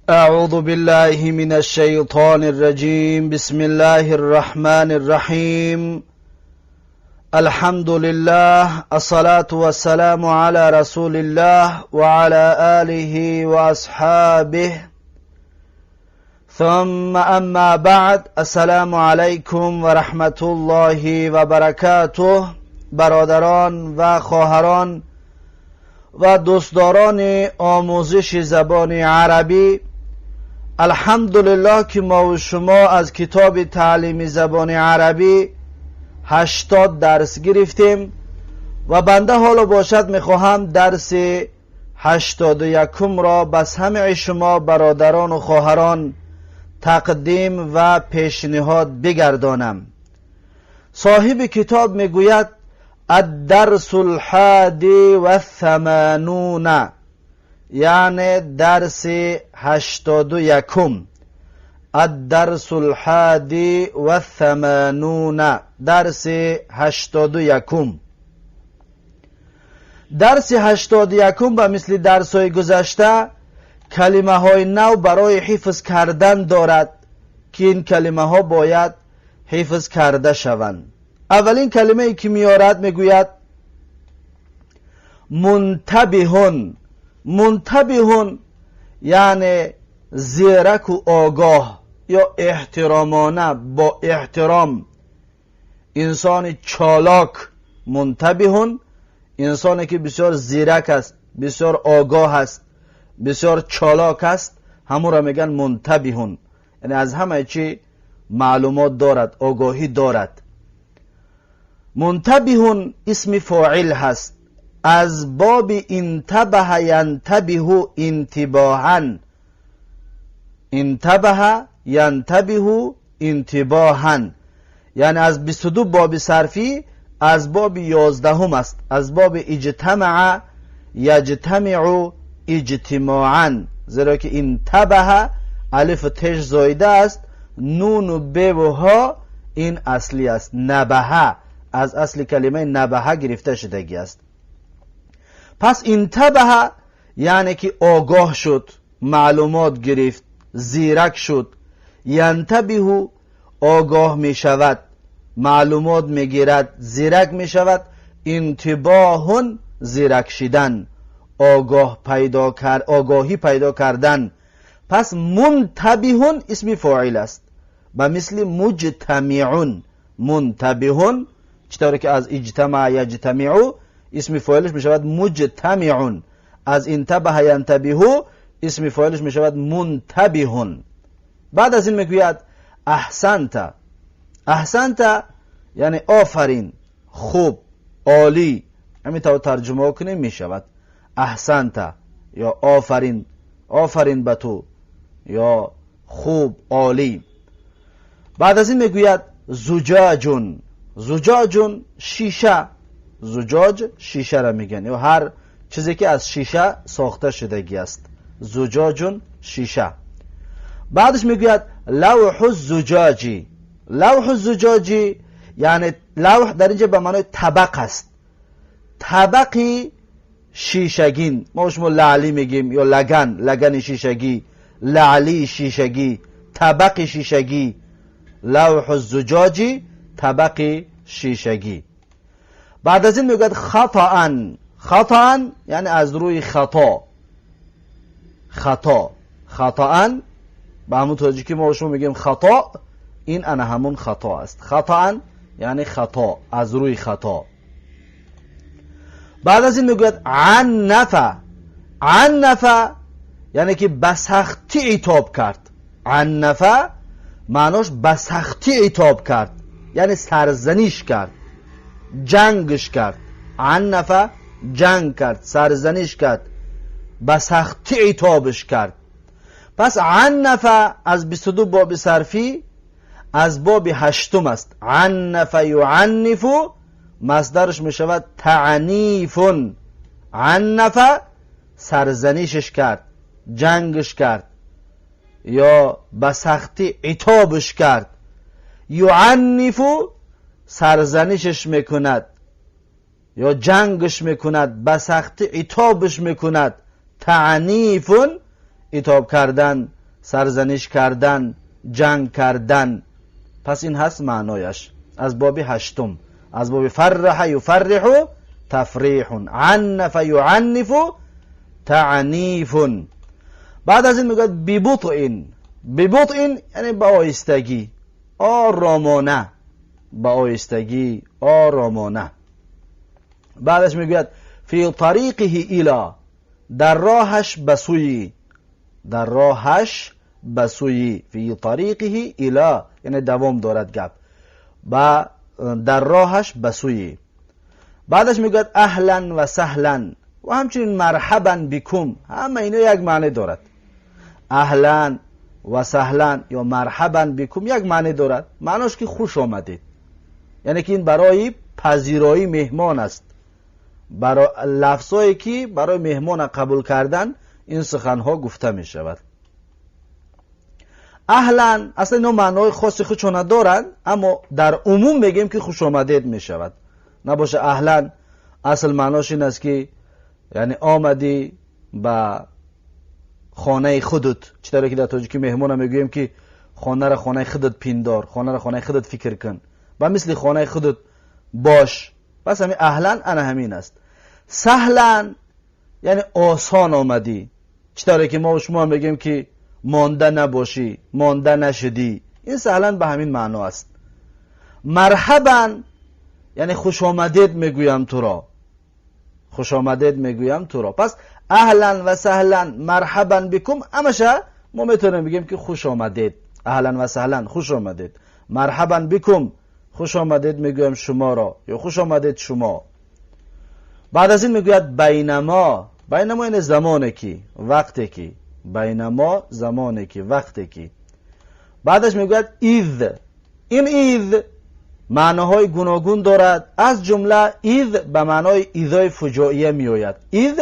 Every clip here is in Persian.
أعوذ بالله من الشيطان الرجيم. بسم الله الرحمن الرحيم. الحمد لله، الصلاة والسلام على رسول الله وعلى آله وأصحابه، ثم أما بعد. السلام علیکم و رحمت الله و برکاته. برادران و خواهران و دوستداران آموزش زبان عربی، الحمدلله که ما و شما از کتاب تعلیم زبان عربی 80 درس گرفتیم و بنده حالا باشد میخواهم درس 81 را به سمع شما برادران و خواهران تقدیم و پیشنهاد بگردانم. صاحب کتاب میگوید الدرس الحادی و ثمانون، یعنی درس 81. الدرس الحادی و ثمانون، درس 81. درس 81 به مثل درس های گذشته کلمه های نو برای حفظ کردن دارد که این کلمه ها باید حفظ کرده شوند. اولین کلمه ای که میارد میگوید منتبهون. منتبهون یعنی زیرک و آگاه یا احترامانه، با احترام. انسان چالاک منتبهون، انسانی که بسیار زیرک است، بسیار آگاه است، بسیار چالاک است، همون را میگن منتبهون، یعنی از همه چی معلومات دارد، آگاهی دارد. منتبهون اسم فاعل هست، از باب انتبه ینتبه انتباها. انتبه ینتبه انتباها، یعنی از 22 باب صرفی از باب 11 است، از باب اجتمع یجتمع اجتماعا، زیرا که انتبه الف تش زایده است، نون و ب و ها این اصلی است. نبه از اصل کلمه نبه گرفته شدگی است. پس انتبه یعنی که آگاه شد، معلومات گرفت، زیرک شد. ینتبه آگاه می شود، معلومات می گیرد، زیرک می شود. انتباهون زیرک شدن، آگاهی پیدا کردن. پس منتبهون اسم فاعل است، به مثل مجتمعون. منتبهون چطوری که از اجتماع یجتمعو اسم فاعلش می شود مجتمعون، از انتبه ینتبهو اسم فاعلش می شود منتبهون. بعد از این میگوید احسنت. احسنت یعنی آفرین، خوب، عالی. همین طور ترجمه کنیم می شود احسنت یا آفرین، آفرین به تو، یا خوب، عالی. بعد از این میگوید زجاجون. زجاجون شیشه. زجاج شیشه را میگن، یا هر چیزی که از شیشه ساخته شدگی است. زجاجون شیشه. بعدش میگوید لوح الزجاجی. لوح الزجاجی یعنی لوح در اینجا به معنای طبق است، طبقی شیشگین. ما شما لعلی میگیم یا لگن، لگن شیشگی، لعلی شیشگی، طبق شیشگی. لوح الزجاجی طبق شیشگی. بعد از این میگوید خطأ. خطأ یعنی از روی خطا. خطا، خطأ به همون توجه که ما شما میگیم خطا، این انا همون خطا است. خطأ یعنی خطا، از روی خطا. بعد از این میگوید عنف. عنف یعنی که بسختی عتاب کرد. عنف معناش بسختی عتاب کرد، یعنی سرزنش کرد، جنگش کرد. عنف جنگ کرد، سرزنش کرد، بسختی عتابش کرد. پس عنف از 22 باب صرفی از باب 8 است. عنف یعنف مصدرش می شود تعنیفون. عنف سرزنشش کرد، جنگش کرد، یا بسختی عتابش کرد. یعنف سرزنشش میکند یا جنگش میکند، بسختی عتابش میکند. تعنیفون عتاب کردن، سرزنش کردن، جنگ کردن. پس این هست معنایش از باب هشتم، از باب فرح یفرح تفریح، عنف یعنف تعنیف. بعد از این میگه ببطء، ببطء یعنی با آهستگی، آرامانه، با آهستگی، آرامانه. بعدش میگوید فی طریقه الی، در راهش بسوی، در راهش بسوی، فی طریقه الی یعنی دوام دارد گپ، و در راهش بسوی. بعدش میگوید اهلا و سهلا و همچنین مرحبا بکم، همه اینا یک معنی دارد. اهلا و سهلا یا مرحبا بکم یک معنی دارد، معناش که خوش آمدید، یعنی که این برای پذیرایی مهمان است، برای لفظایی که برای مهمان قبول کردن این سخنها گفته می شود. اهلا اصلا اینا معنای خاصی خودشون ندارن، اما در عموم میگیم که خوش آمدید می شود. نباشه اهلا اصل معناش این است که یعنی آمدی به خانه خودت، چطوری که در تاجیکی مهمون میگویم که خانه را خانه خودت پیندار، خانه را خانه خودت فکر کن، و مثل خانه خودت باش. پس همین اهلا انا همین است. سهلا یعنی آسان آمدی، چطوری که ما و شما میگیم که مانده نباشی، مانده نشدی، این سهلا به همین معنا است. مرحبا یعنی خوش آمدید میگویم تو را، خوش آمدید میگویم تو را. پس اهلا و سهلا مرحبا بکم همشه ما میتونیم بگیم که خوش آمدید، اهلا و سهلا خوش آمدید، مرحبا بکم خوش آمدید میگویم شما را، یا خوش آمدید شما. بعد از این میگوید بینما، بینما این زمانه کی، وقتی کی، بینما زمانه کی، وقتی کی. بعدش میگوید اذ، این اذ معناهای گوناگون دارد، از جمله اذ به معنای ایذای فجائیه میآید. اذ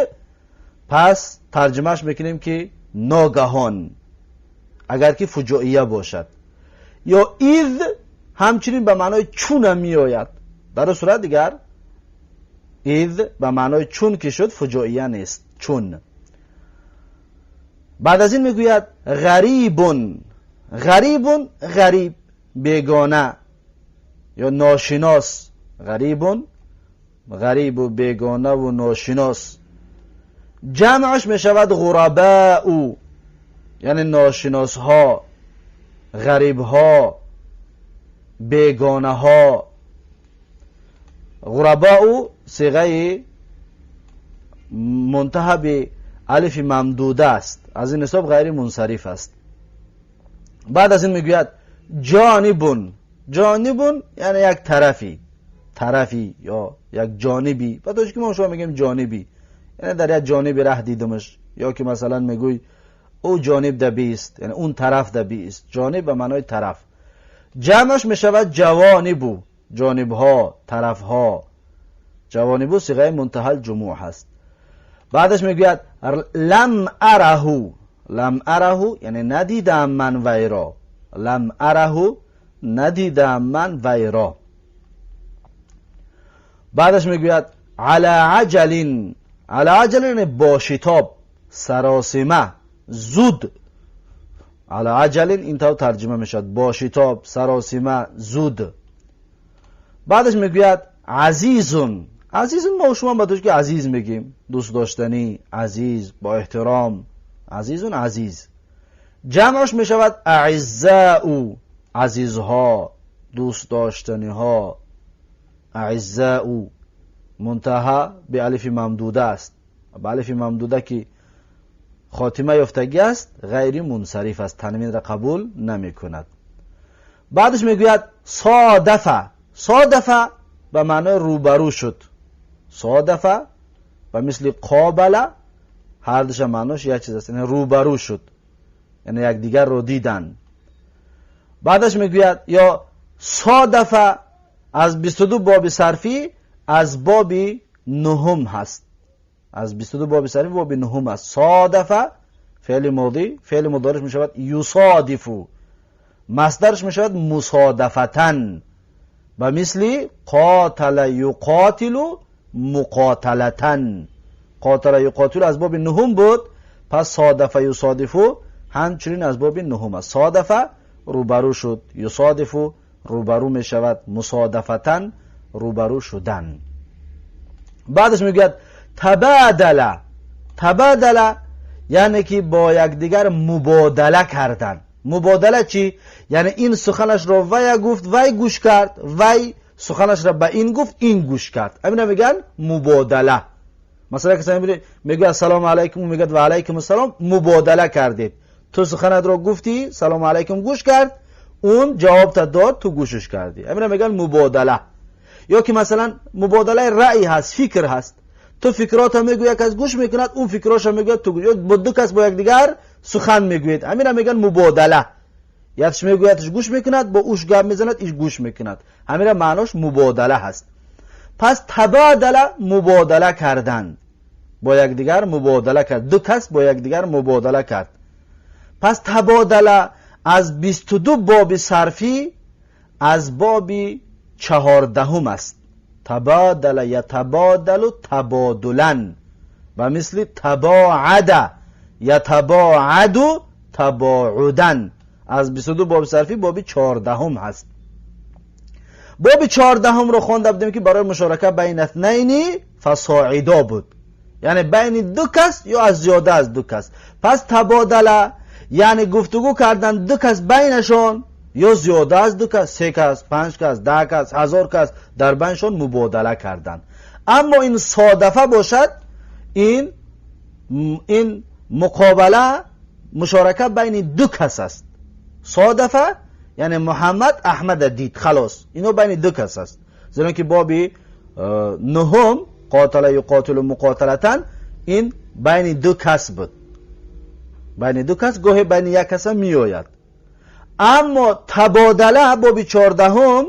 پس ترجمهش میکنیم که ناگهان، اگر که فجائیه باشد، یا اذ همچنین به معنای چون میآید. در صورت دیگر اذ به معنای چون که شد فجائیه نیست، چون. بعد از این میگوید غریبون، غریبون غریب بیگانه یا ناشناس، غریبون غریب و بیگانه و ناشناس. جمعش میشود غرباء یعنی ناشناس ها، غریب ها، بیگانه ها. غرباء صیغه منتهی به الف ممدوده است، از این حساب غیر منصرف است. بعد از این میگوید جانبون، جانبون یعنی یک طرفی، طرفی یا یک جانبی. بعد که ما شما میگیم جانبی یعنی در یک جانبی راه دیدمش، یا که مثلا میگوی او جانب دبی است یعنی اون طرف دبی است، جانب به معنای طرف. جمعش میشود جوانبو، جانب ها، طرف ها. جوانبو صیغه منتهی الجموع هست. بعدش میگوید لم اره، لم اره یعنی ندیدم من وی را، لم اره ندیدم من وی را. بعدش میگوید علی عجل، علی عجل یعنی با شتاب، سراسیمه، زود. علی عجل این طور ترجمه میشد، با شتاب، سراسیمه، زود. بعدش میگوید عزیزون، عزیزون ما شما با توش که عزیز میگیم، دوست داشتنی، عزیز، با احترام، عزیزون عزیز. جمعش میشود اعزاء، عزیزها، دوست داشتنی ها. اعزاء منتهی به الف ممدوده است، به الف ممدوده که خاتمه یافتگی است غیر منصرف است، تنوین را قبول نمی کند. بعدش میگوید صادفه، صادفه به معنای روبرو شد، صادفه و مثل قابله هر دوش معناش یک چیز است، یعنی روبرو شد، یعنی یک دیگر رو دیدن. بعدش میگوید یا صادفه از 22 باب صرفی از باب نهم هست، از 22 باب صرفی باب نهم هست. صادفه فعل ماضی، فعل مضارعش میشود یصادفو، مصدرش میشود مصادفتن، و مثل قاتل یقاتل مقاتلتن. قاتل یقاتل از باب نهم بود، پس صادفه یصادفو همچنین از باب نهم است. صادفه روبرو شد، یصادفو روبرو می شود، مصادفتن روبرو شدن. بعدش میگوید تبادل. تبادل یعنی که با یکدیگر مبادله کردن. مبادله چی؟ یعنی این سخنش را وی گفت، وی گوش کرد، وی سخنش را به این گفت، این گوش کرد. همین میگن مبادله. مثلا کسی میگه السلام علیکم و میگه و علیکم السلام، مبادله کردید. تو سخنت را گفتی، سلام علیکم گوش کرد، اون جواب تا داد، تو گوشش کردی. همین میگن مبادله. یا که مثلا مبادله رأی هست، فکر هست. تو فکرات میگوی، یک از گوش میکند، اون فکراش میگوید تو گوش. با دو کس با یک دیگر سخن میگوید، همین میگن مبادله. یکش میگویدش گوش میکند، با اوش گپ میزند، ایش گوش میکند. همین معناش مبادله هست. پس تبادله مبادله کردن، با یک دیگر مبادله کرد، دو کس با یک دیگر مبادله کرد. پس تبادله از 22 باب صرفی از باب 14 است. تبادل یتبادل تبادلا و مثل تباعد یتباعد تباعدن. از 22 باب صرفی باب 14 هست. باب 14 رو خوانده بودیم که برای مشارکت بین اثنین فصاعدا بود، یعنی بین دو کس یا از زیاده از دو کس. پس تبادله یعنی گفتگو کردن دو کس بینشون یا زیاده از دو کس، 3 کس، 5 کس، 10 کس، 1000 کس در بینشون مبادله کردن. اما این صادفه باشد، این مقابله مشارکت بین دو کس است. صادفه یعنی محمد احمد دید، خلاص اینو بین دو کس است. زیرا که بابی نهم قاتل یقاتل مقاتلتن، این بین دو کس بود. بین دو کس، گاهی بین یک کس هم می آید. اما تبادله باب 14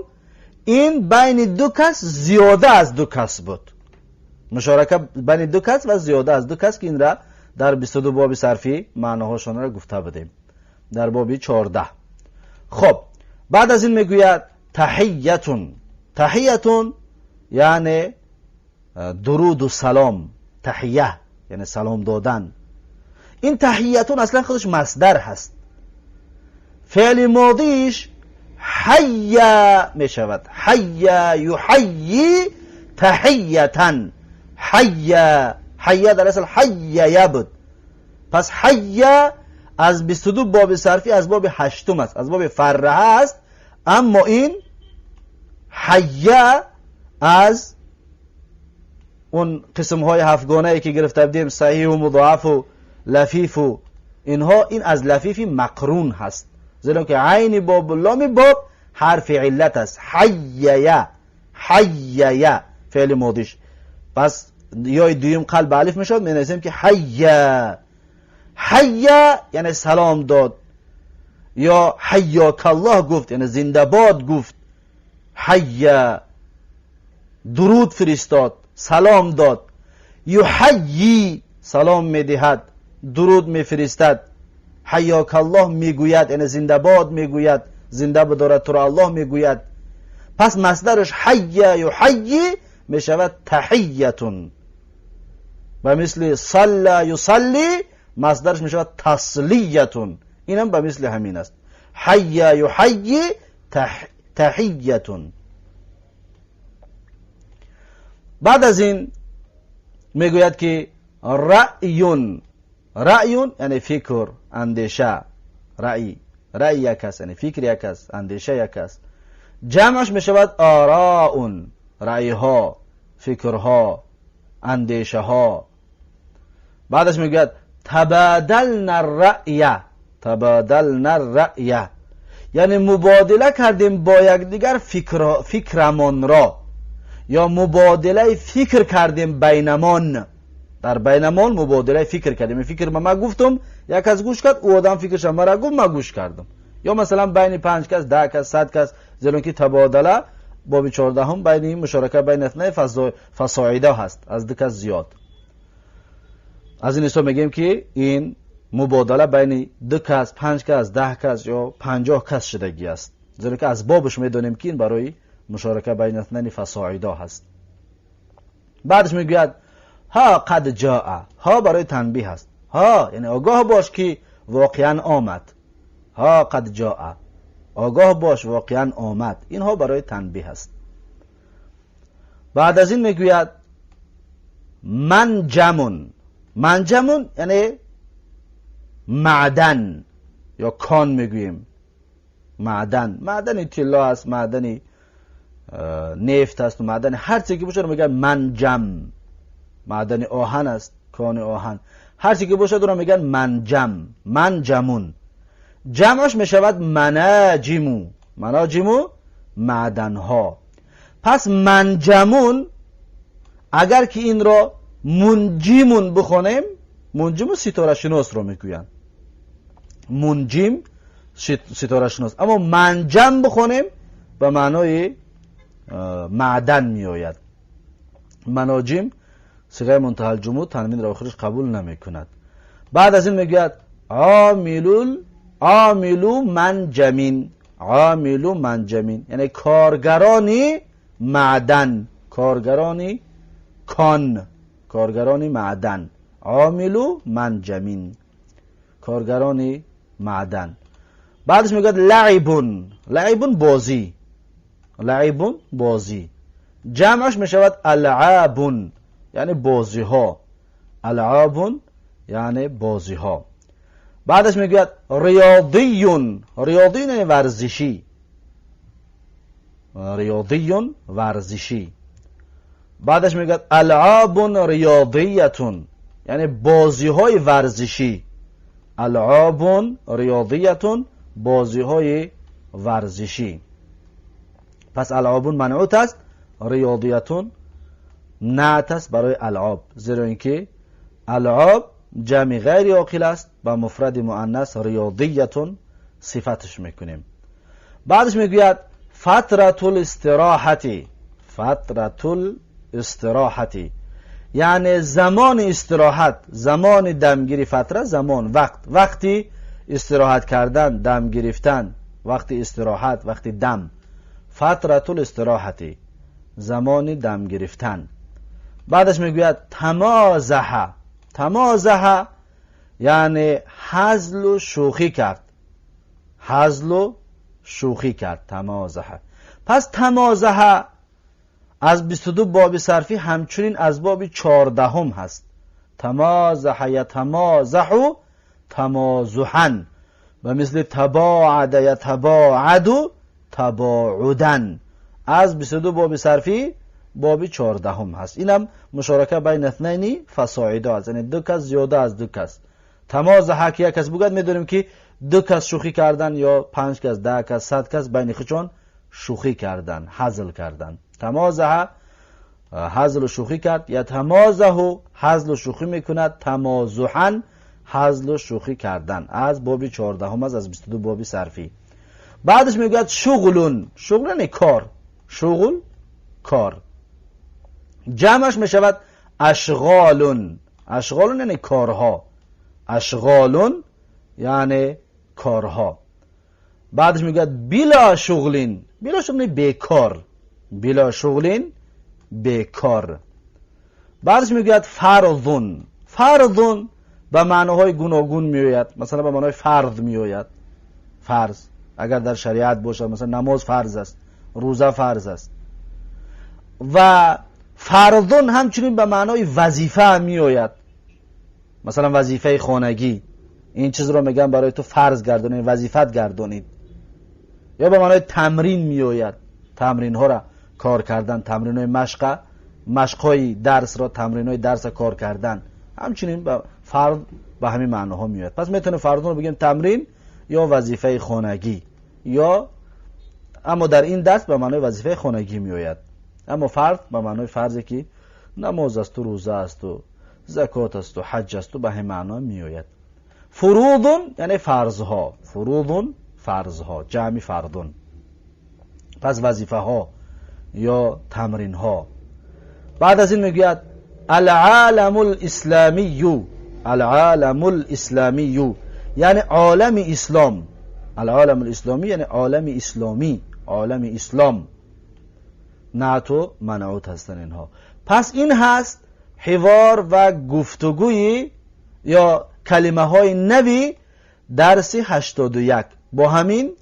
این بین دو کس زیاده از دو کس بود. مشارکت بین دو کس و زیاده از دو کس که این را در 22 باب صرفی معناهاشون را گفته بودیم در باب 14. خب بعد از این میگوید تحیتون. تحیتون یعنی درود و سلام. تحیه یعنی سلام دادن. این تحیتون اصلا خودش مصدر هست. فعل ماضیش حی می شود. حی یحیی تحیتن. حی در اصل حی بود. پس حی از 22 باب صرفی از باب 8 است، از باب فرح است. اما این حی از اون قسم های هفتگانه که گرفته بودیم، صحیح و مضاعف و لفیف و اینها، این از لفیفی مقرون هست، زیرا که عین باب لام باب حرف علت است. حییه حییه فعل ماضیش. پس یا دویم قلب الف میشد، می نویسیم که حییه. حییه یعنی سلام داد، یا حیاک الله گفت یعنی زنده باد گفت. حییه درود فرستاد، سلام داد. یحیی سلام میدهد، درود میفرستد. حیاک الله میگوید یعنی زنده باد میگوید، زنده بدارد تو را الله میگوید. پس مصدرش حی یحیی میشود تحیتون. و مثل صلی یصلی مصدرش میشود تسلیتون. اینم به مثل همین است. حی یحیی تحیتون. بعد از این میگوید که رأیون. رأیون یعنی فکر، اندیشه. رأی یک است یعنی فکر یک است، اندیشه یک است. جمعش میشود آراءون. رأی ها، فکرها، اندیشه ها. بعدش میگوید تبادلنا الرأی. تبادلنا الرأی یعنی مبادله کردیم با یکدیگر فکرمان را، یا مبادله فکر کردیم بینمان. در بینمان مبادله فکر کردیم. فکر ما گفتم، یک از گوش کرد، او آدم فکرش مرا گفت، ما گوش کردم. یا مثلا بین 5 کس، 10 کس، 100 کس، زیرا که تبادله باب 14 بین مشارکت بین اثنین فصاعدا هست، از دو کس زیاد. از این حساب میگیم که این مبادله بین 2 کس، 5 کس، 10 کس یا 50 کس شدگی است، زیرا که از بابش میدونیم که این برای مشارکت بین اثنین فصاعدا هست. بعدش میگوید ها قد جاء. ها برای تنبیه هست. ها یعنی آگاه باش که واقعا آمد. ها قد جاء، آگاه باش واقعا آمد. اینها برای تنبیه است. بعد از این میگوید منجمون. منجمون یعنی معدن یا کان میگوییم. معدنی طلا است، معدنی نفت است، و معدن هر چیزی که باشه رو میگن منجم. معدن آهن است، کان آهن، هر چیزی که باشه رو میگن منجم. منجمون. جمعش میشود مناجمو. مناجمو معدن ها. پس منجمون اگر که این را منجمون بخونیم، منجم ستاره شناس رو میگوین. منجم ستاره شناس. اما منجم بخونیم به معنای معدن می آید. مناجم صیغه منتهی الجمود تنوین را آخرش قبول نمی کند. بعد از این میگوید عاملو منجمین. عاملو منجمین یعنی کارگرانی معدن، کارگرانی کان، کارگرانی معدن. عاملو منجمین، کارگرانی معدن. بعدش میگوید لعبون. لعبون بازی. لعبون بازی. جمعش میشود العابون یعنی بازی ها. العابون یعنی بازی ها. بعدش میگوید ریاضیون. ریاضیون یعنی ورزشی. ریاضیون ورزشی. بعدش میگوید العابون ریاضیتون یعنی بازی های ورزشی. العابون ریاضیتون بازی های ورزشی. پس العابون منعوت است، ریاضیتون نعت است برای العاب، زیرا اینکه العاب جمع غیر عاقل است، با مفرد مؤنث ریاضیتون صفتش میکنیم. بعدش میگوید فترة الاستراحتی. فترة الاستراحتی یعنی زمان استراحت، زمان دمگیری. فتره زمان، وقت، وقتی استراحت کردن، دم گرفتن، وقتی استراحت، وقتی دم. فترة الاستراحتی زمان دم گرفتن. بعدش میگوید تمازح. تمازح یعنی هزل و شوخی کرد. هزل و شوخی کرد. تمازح. پس تمازح از 22 باب صرفی همچنین از باب 14 هست. تمازح یتمازح تمازحا و مثل تباعد یتباعد تباعدن. از 22 باب صرفی باب 14 هست. اینم مشارکه بین اثنین فصاعدا است، یعنی دو کس زیاده از دو کس. تمازح که یک کس بگوید میدونیم که دو کس شوخی کردن، یا 5 کس، 10 کس، 100 کس بین خودشون شوخی کردن، هزل کردن. تمازح هزل و شوخی کرد. یا تمازح هزل و شوخی میکند. تمازحا هزل و شوخی کردن. از باب 14 هم از 22 باب صرفی. بعدش میگوید شغلون. شغل یعنی کار. شغل کار. جمعش میشود اشغالون. اشغالون یعنی کارها. اشغالون یعنی کارها. بعدش میگوید بلا شغلین. بلا شغلین بیکار. بلا شغلین بیکار. بعدش میگوید فرضون. فرضون به معناهای گوناگون میآید. مثلا به معنای فرض میآید. فرض اگر در شریعت باشه، مثلا نماز فرض است، روزه فرض است. و فرضون همچنین به معنای وظیفه هم میآید. مثلا وظیفه خانگی، این چیز رو میگن برای تو فرض گردونید، وظیفت گردونید. یا به معنای تمرین میآید. تمرین ها را کار کردن، تمرین های مشق های درس را، تمرین های درس کار کردن. همچنین به فرض به همین معناها میاد. پس میتونه فرضون رو بگیم تمرین یا وظیفه خانگی، یا اما در این درس به معنای وظیفه خانگی میآید. اما فرض به معنای فرضی که نماز است و روزه است و زکات است و حج است و به همین معنا میآید. فروضون یعنی فرضها. فروضون فرضها، جمع فردون. پس وظیفه ها یا تمرین ها. بعد از این میگوید العالم الاسلامی. العالم الاسلامی یعنی عالم اسلام. العالم الاسلامی یعنی عالم اسلامی، عالم اسلام. نعت و منعوت هستن اینها. پس این هست حوار و گفتگوی یا کلمه های نبی درس 81 با همین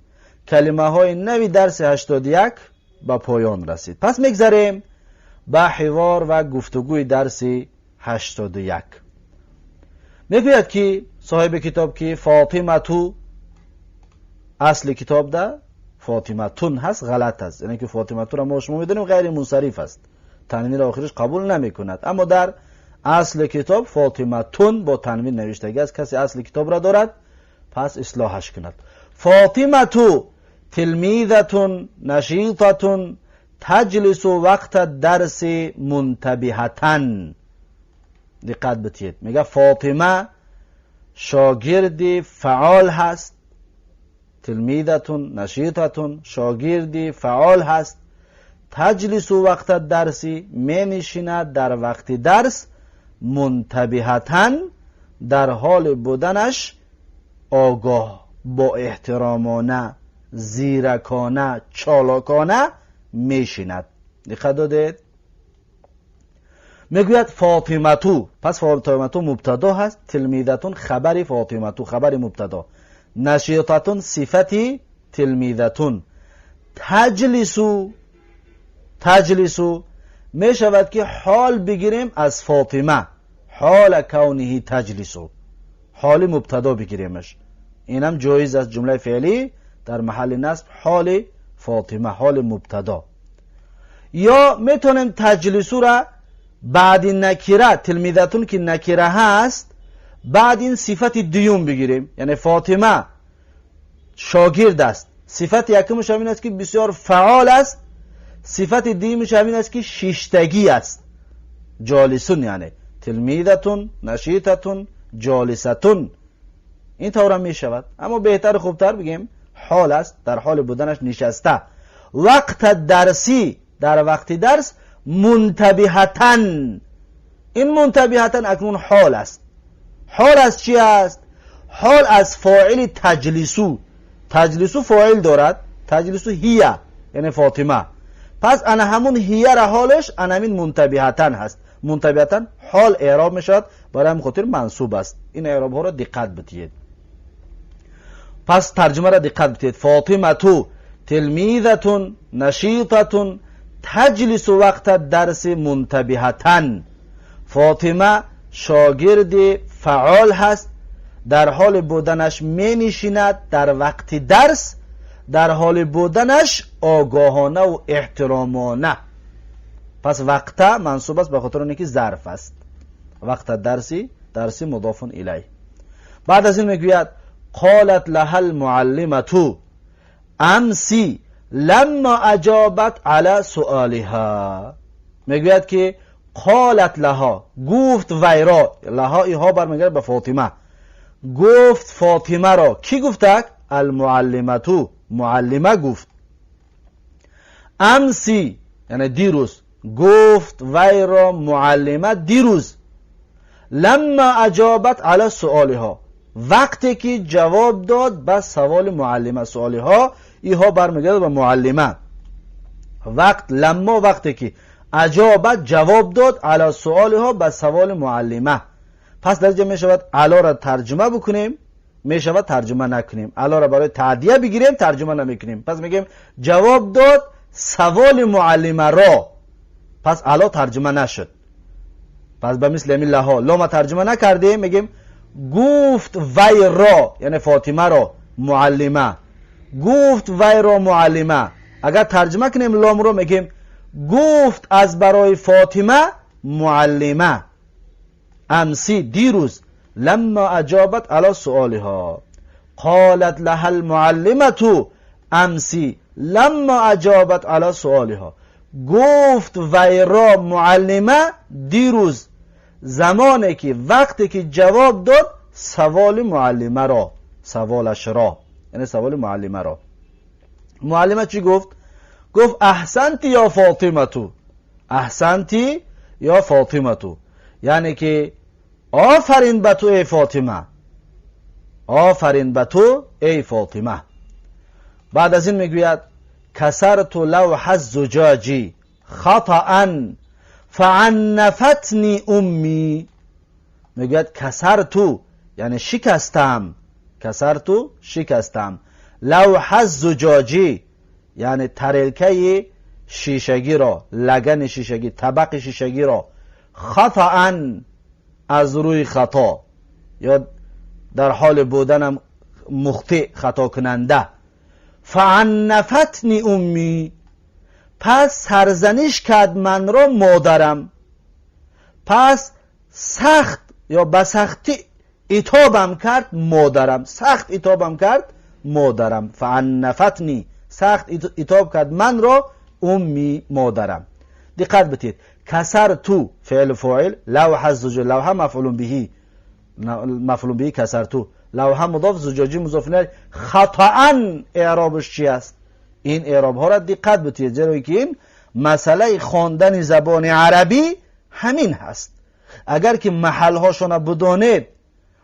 کلمه های نوی درس 81 به پایان رسید. پس میگذاریم به حوار و گفتگوی درس 81. میگوید که صاحب کتاب که فاطمه تو اصل کتاب ده فاطمه تون هست، غلط هست. یعنی که فاطمه تو را ما شما میدونیم غیر منصرف است، تنوین را آخرش قبول نمی کند. اما در اصل کتاب فاطمه تون با تنوین نوشته است. کسی اصل کتاب را دارد پس اصلاحش کند. فاطمه تو تلمیذتون نشیطتون تجلس وقت درس منتبهتن. دقت بتید، میگه فاطمه شاگردی فعال هست. تلمیذتون نشیطتون شاگردی فعال هست. تجلس وقت درسی می نشیند در وقت درس. منتبهتن در حال بودنش آگاه، با احترامانه، زیرکانه، چالاکانه میشیند. دقت دادید؟ میگوید فاطمتو، پس فاطمتو مبتدا هست، تلمیذتون خبر فاطمتو، خبر مبتدا، نشیطتون صفتی تلمیذتون. تجلسو می شود که حال بگیریم از فاطمه، حال کونه تجلسو، حال مبتدا بگیریمش، اینم جایز است. جمله فعلی در محل نصب حال فاطمه، حال مبتدا. یا میتونیم تجلسو را بعد این نکره، تلمیذتون که نکره هست، بعد این صفت دیوم بگیریم. یعنی فاطمه شاگرد است، صفت یکمش همین است که بسیار فعال است، صفت دیمش همین است که شیشتگی است. جالسون، یعنی تلمیذتون نشیطتون جالستون، این طور می شود. اما بهتر خوبتر بگیم حال است، در حال بودنش نشسته. وقت درسی در وقت درس. منتبهتن، این منتبهتن اکنون حال است. حال از چی است؟ حال از فاعل تجلسو. تجلسو فاعل دارد، تجلسو هیه یعنی فاطمه، پس انا همون هیه را حالش انامین منتبهتن هست. منتبهتن حال اعراب میشد، برای همین خاطر منصوب است. این اعراب ها را دقت بتید. پس ترجمه را دقت بتید. فاطمه تو تلمیذتون نشیطتون تجلس وقت درس منتبهتن. فاطمه شاگرد فعال هست، در حال بودنش می نشیند در وقت درس، در حال بودنش آگاهانه و احترامانه. پس وقت منصوب است به خاطر اینکه ظرف است. وقت درسی مضاف الیه. بعد از این میگوید قالت لها المعلمة امسی لما اجابت علی سؤالها. میگوید که قالت لها، گفت وی را، لها ایها برمیگرده به فاطمه، گفت فاطمه را. کی گفتک؟ المعلمة، معلمه گفت. امسی یعنی دیروز، گفت وی را معلمه دیروز. لما اجابت علی سؤالها، وقتی که جواب داد به سوال معلمه. سؤالها ایها برمیگرده به معلمه. وقت لما وقتی که، اجابت جواب داد، علی سؤالها به سوال معلمه. پس در اینجا می شود علا را ترجمه بکنیم، می شود ترجمه نکنیم. علا را برای تعدیه بگیریم، ترجمه نمیکنیم. پس میگیم جواب داد سوال معلمه را، پس علا ترجمه نشد. پس به مثل همین لها لام ترجمه نکردیم، میگیم گفت وی را یعنی فاطمه را معلمه، گفت وی را معلمه. اگر ترجمه کنیم لام رو میگیم گفت از برای فاطمه معلمه. امسی دیروز، لما اجابت علی سؤالها. قالت لها المعلمة امسی لما اجابت علی سؤالها. گفت وی را معلمه دیروز، زمانی که وقتی که جواب داد سوال معلمه را، سوالش را یعنی سوال معلمه را. معلمه چی گفت؟ گفت احسنتی یا فاطمه تو، احسنتی یا فاطمه تو، یعنی که آفرین به تو ای فاطمه، آفرین به تو ای فاطمه. بعد از این میگوید کسرت لوح الزجاج خطأ فعنفتنی امی. میگوید کسرت یعنی شکستم، کسرتو شکستم، لوح الزجاجی یعنی ترلکه شیشگی را، لگن شیشگی، طبق شیشگی را، خطأ از روی خطا یا در حال بودنم مخطئ، خطا کننده. فعنفتنی امی، پس سرزنش کرد من را مادرم، پس سخت یا بسختی عتابم کرد مادرم، سخت عتابم کرد مادرم. فعنفتنی، سخت عتاب کرد من را امی، مادرم. دقت بتید، کسر تو فعل فاعل، لوح الزجاج، لوح مفعول به کسر تو، لوح مضاف، زجاجی مضاف الیه. خطأ اعرابش چی است؟ این اعراب ها را دقت بتید، زیرا که این مسئله خواندن زبان عربی همین هست. اگر که محل هاشون بدانید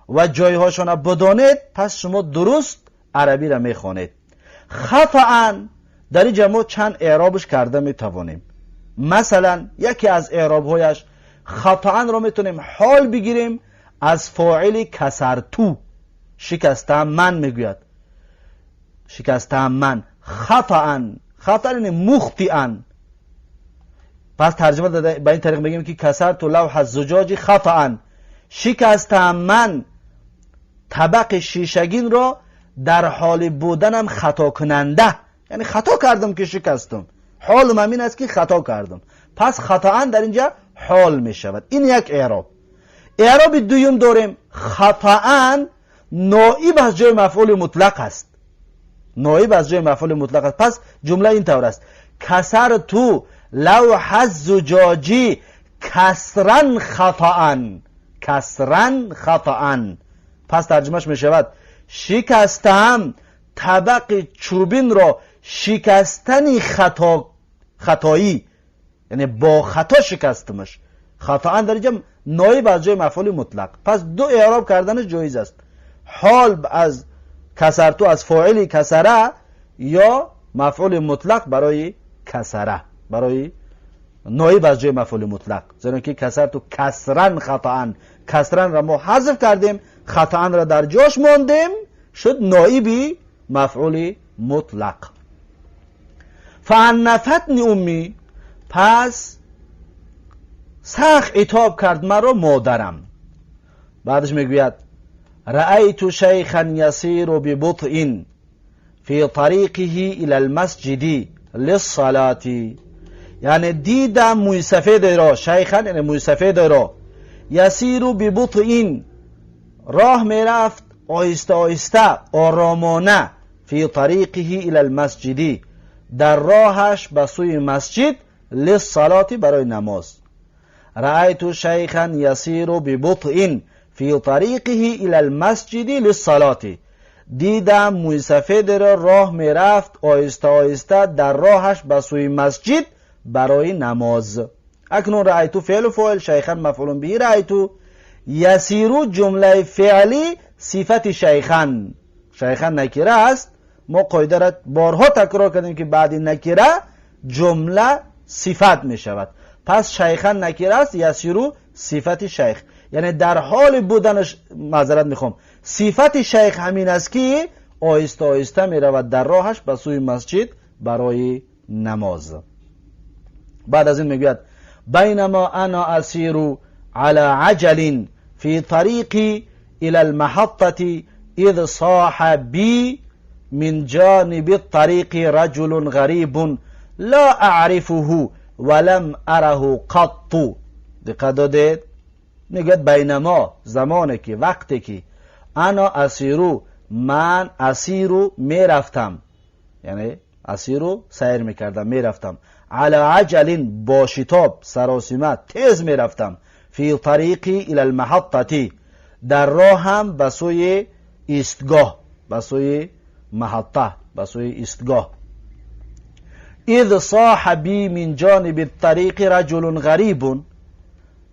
و جای هاشون بدانید، پس شما درست عربی را میخوانید. خطأ در اینجا ما چند اعرابش کرده میتوانیم. مثلا یکی از اعراب هایش، خطأ را میتونیم حال بگیریم از فاعل کسرتو، شکستم من میگوید، شکستم من. خطأ، خطأ یعنی مخطئا. پس ترجمه داده به این طریق بگیم که کسرتو لوح الزجاج خطأ، شکستم من طبق شیشگین را در حال بودنم خطا کننده، یعنی خطا کردم که شکستم، حالم همین است که خطا کردم. پس خطأ در اینجا حال می شود. این یک اعراب. اعراب دویم داریم، خطأ نائب از جای مفعول مطلق است، نائب از جای مفعول مطلق است. پس جمله این طور است، کسرتو لوح الزجاجی کسرا خطأ، کسرا خطأ. پس ترجمهش می شود شکستم طبق چوبین را شکستنی خطایی، یعنی با خطا شکستمش. خطأ در اینجا نائب از جای مفعول مطلق. پس دو اعراب کردنش جایز است، حال از کسرتو از فاعل کسره یا مفعول مطلق برای کسره، برای نائب از جای مفعول مطلق. زیرا که کسرتو کسرن خطأ، کسرن را ما حذف کردیم، خطأ را در جاش ماندیم، شد نائبی مفعول مطلق. فعنفتنی امی، پس سخت عتاب کرد مرا مادرم. بعدش میگوید رأیت شیخا یسیر ببطء فی طریقه الی المسجد للصلاة، یعنی دیدم موی سفید را، شیخا یعنی موی سفید را، یسیر ببطء راه میرفت آهسته آهسته آرامانه، فی طریقه الی المسجد در راهش به سوی مسجد، للصلاة برای نماز. رأیت شیخا یسیر ببطء فی طریقه الی المسجد للصلاة، دیدم موی سفید را راه میرفت آهسته آهسته در راهش به سوی مسجد برای نماز. اکنون رأیت فعل و فاعل، شیخا مفعول به، رأیت یسیر جمله فعلی صفت شیخا، شیخا نکره است. ما قاعده را بارها تکرار کردیم که بعد نکره جمله صفت می شود. پس شیخا نکره است، یسیرو صفت شیخ، یعنی در حال بودنش، معذرت میخوام، صفت شیخ همین است که آهسته آهسته می رود در راهش به سوی مسجد برای نماز. بعد از این میگوید بینما انا اسیر على عجل فی طریقی الى المحطة اذ صاح بی من جانب الطریق رجل غریب لا اعرفه ولم اره قط. دقت دادید؟ میگوید بینما، زمانی که، وقتی که، انا اسیرو، من اسیرو میرفتم، یعنی اسیرو سیر میکردم، میرفتم، علی عجل با شتاب، سراسیمه، تیز میرفتم، فی طریقی الی المحطة در راهم به سوی ایستگاه، به سوی محطه، به سوی ایستگاه. اذ صاح بی من جانب الطریق رجل غریب،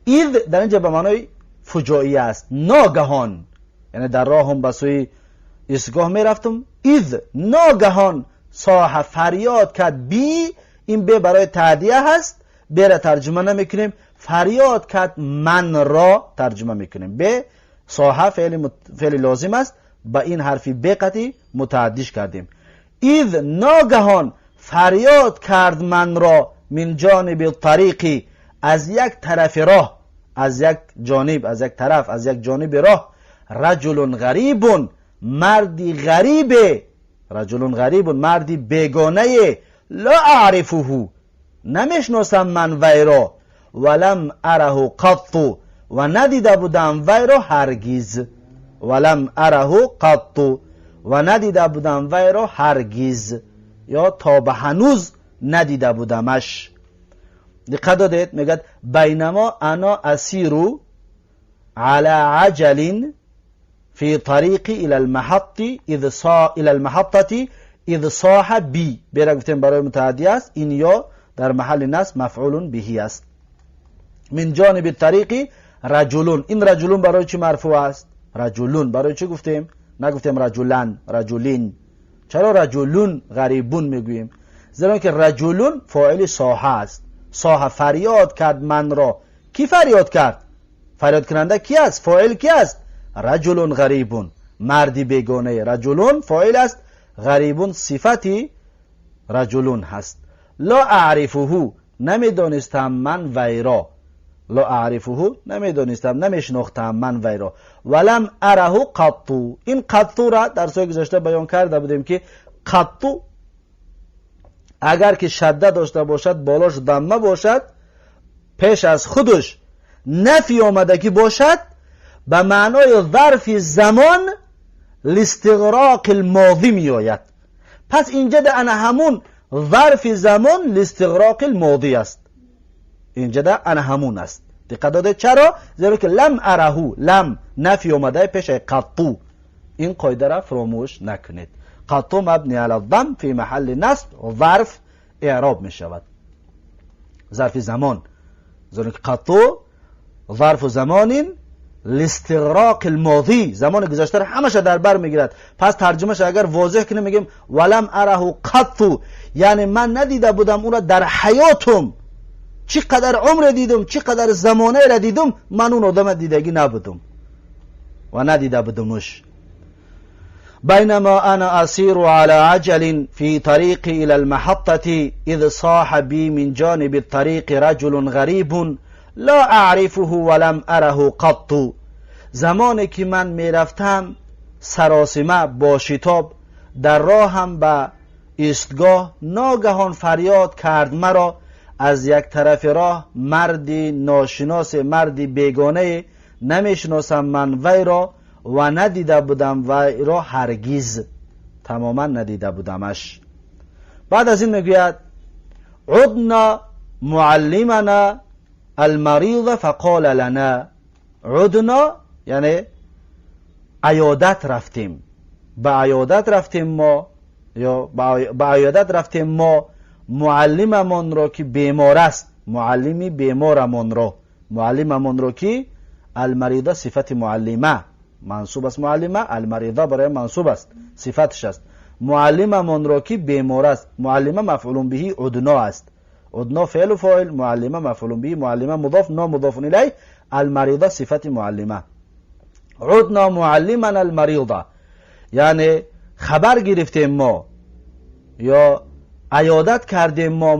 اذ در اینجا به معنای فجایی است، ناگهان، یعنی در راهم به سوی ایستگاه میرفتم، اذ ناگهان، صاح فریاد کرد، بی این به برای تعدیه هست، به را ترجمه نمیکنیم، فریاد کرد من را ترجمه میکنیم. به صاح فعل لازم است، با این حرفی بقتی متعدیش کردیم. اذ ناگهان فریاد کرد من را من جانب طریقی، از یک طرف راه، از یک جانب، از یک طرف، از یک جانب راه، رجل غریب، مردی غریبه، رجل غریب، مردی بیگانه، لا اعرفه، نمیشناسم من وی را، ولم اره قط، و ندیده بودم وی را هرگز، ولم اره قط، و ندیده بودم وی را هرگز، یا تا به هنوز ندیده بودمش. دقت دادید؟ میگه بینما انا اسیرو على عجل فی طریقی الى المحطه اذ صاح بی. بیره گفتیم برای متعدی است، این یا در محل نصب مفعول به است. من جانب طریقی رجلون، این رجلون برای چی مرفوع است؟ رجلون برای چی گفتیم؟ نگفتیم رجلان، رجلین. چرا رجلون غریبون میگوییم؟ زیرا که رجلون فاعل صاح است. صاح فریاد کرد من را. کی فریاد کرد؟ فریاد کننده کی است؟ فاعل کی است؟ رجلون غریبون، مردی بیگانه. رجلون فاعل است، غریبون صفتی رجلون هست. لا اعرفه، نمیدانستم من وی را، لا اعرفه، نمیدانستم، نمیشناختم من وی را. ولم اره قط، این قط را در سوی گذشته بیان کرده بودیم که قط اگر که شده داشته باشد، بالاش ضمه باشد، پیش از خودش نفی آمدگی باشد، به معنای ظرف زمان لاستغراق الماضی می آید. پس اینجا ده انا همون ظرف زمان لاستغراق الماضی است. اینجا ده انا همون است. دقت داده؟ چرا؟ زیرا که لم اره، لم نفی آمده پیش قطو. این قاعده را فراموش نکنید. قطو مبنی علی الضم فی محل نصب ظرف اعراب می شود. ظرف زمان، زیرا که قطو ظرف زمان لاستغراق الماضی، زمان گذشته را همش در بر میگیرد. پس ترجمهش اگر واضح کنیم میگیم ولم اره قط، یعنی من ندیده بودم اون را در حیاتم، چقدر عمر دیدم، چقدر زمانه را دیدم، من اون آدم دیدگی نبودم و ندیده بودمش. بینما انا اسیر على عجل في طریقی الى المحطه اذ صاح بی من جانب الطریق رجل غریب لا اعرفه ولم اره قط. زمانی که من میرفتم سراسیمه با شتاب در راهم به ایستگاه، ناگهان فریاد کرد مرا از یک طرف راه مردی ناشناس، مردی بیگانه، نمیشناسم من وی را و ندیده بودم وی را هرگز، تماما ندیده بودمش. بعد از این میگوید عدنا معلمنا المریض فقال لنا، عدنا یعنی عیادت رفتیم، به عیادت رفتیم ما، یا به عیادت رفتیم ما معلممون را که بیمار است، معلمی بیمارمون را، معلممون را که المریضه صفت معلمه منصوب است، معلمه المریضه برای منصوب است، صفتش است. معلممون را که بیمار است، معلمه مفعول به عدنا است، عدنا فعل و فاعل، معلمه مفعول به، معلمه مضاف، نا مضاف الیه، المریضه صفت معلمه. عدنا معلمنا المریضه یعنی خبر گرفتیم ما یا عیادت کردیم ما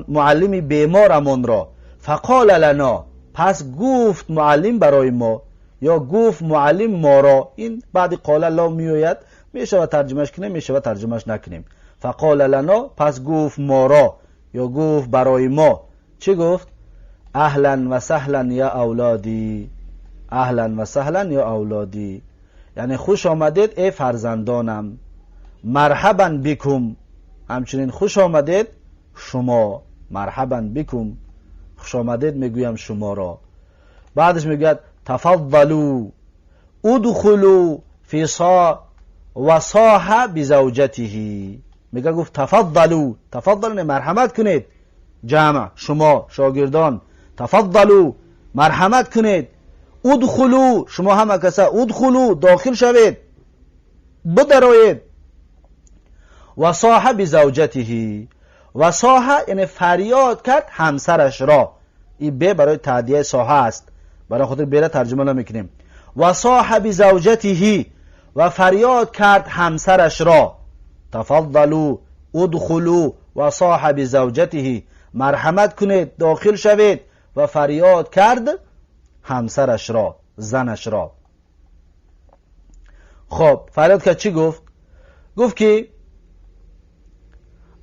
معلمی بیمارمون را. فقال لنا، پس گفت معلم برای ما یا گفت معلم ما را. این بعد قال الله میآید، میشه و ترجمهش کنیم، میشه و ترجمهش نکنیم. فقال لنا، پس گفت ما را یا گفت برای ما. چه گفت؟ اهلا و سهلا یا اولادی، اهلا و سهلا یا اولادی، یعنی خوش آمدید ای فرزندانم. مرحبا بکم، همچنین خوش آمدید شما، مرحبا بکم، خوش آمدید میگویم شما را. بعدش میگوید تفضلوا ادخلوا فی و صاح بزوجته، میگه گفت تفضلوا، تفضلوا مرحمت کنید، جمع شما شاگردان، تفضلوا مرحمت کنید، ادخلوا شما همه کسا، ادخلوا داخل شوید، بدرایید، و صاح بزوجته، و صاح یعنی فریاد کرد همسرش را. این به برای تعدیه صاح است، برای خاطر بیره ترجمه نمیکنیم. و صاح بزوجته، و فریاد کرد همسرش را، تفضلوا ادخلوا و صاحب زوجته، مرحمت کنید داخل شوید، و فریاد کرد همسرش را، زنش را. خب فریاد کرد چی گفت؟ گفت که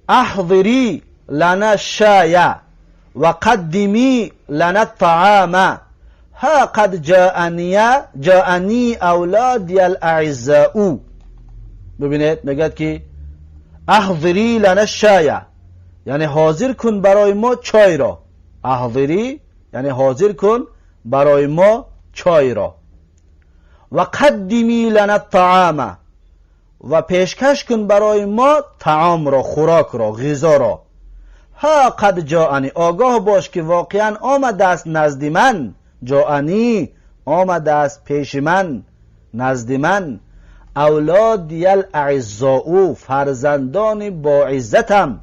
احضری لنا الشای و قدمی لنا الطعام ها قد جاءنی اولادی الاعزاء. ببینید میگد که احضری لنا الشای، یعنی حاضر کن برای ما چای را. احضری یعنی حاضر کن برای ما چای را. و قدمی لنا الطعام، و پیشکش کن برای ما طعام را، خوراک را، غذا را. ها قد جاءنی، آگاه باش که واقعا آمده است نزد من. جاءنی آمده است پیش من، نزد من. اولادی الاعزاء، فرزندان با عزتم،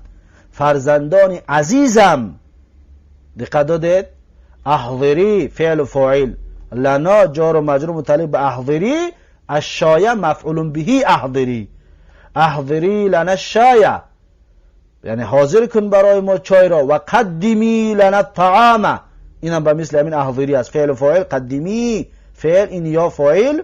فرزندان عزیزم. دقت دادید؟ احضری فعل و فاعل، لنا جار و مجرور متعلق به احضری، الشایع مفعول به احضری. احضری لنا الشایع یعنی حاضر کن برای ما چای را. و قدمی لنا الطعام، اینم به مثل همین احضری است، فعل و فاعل. قدمی فعل، این یا فاعل،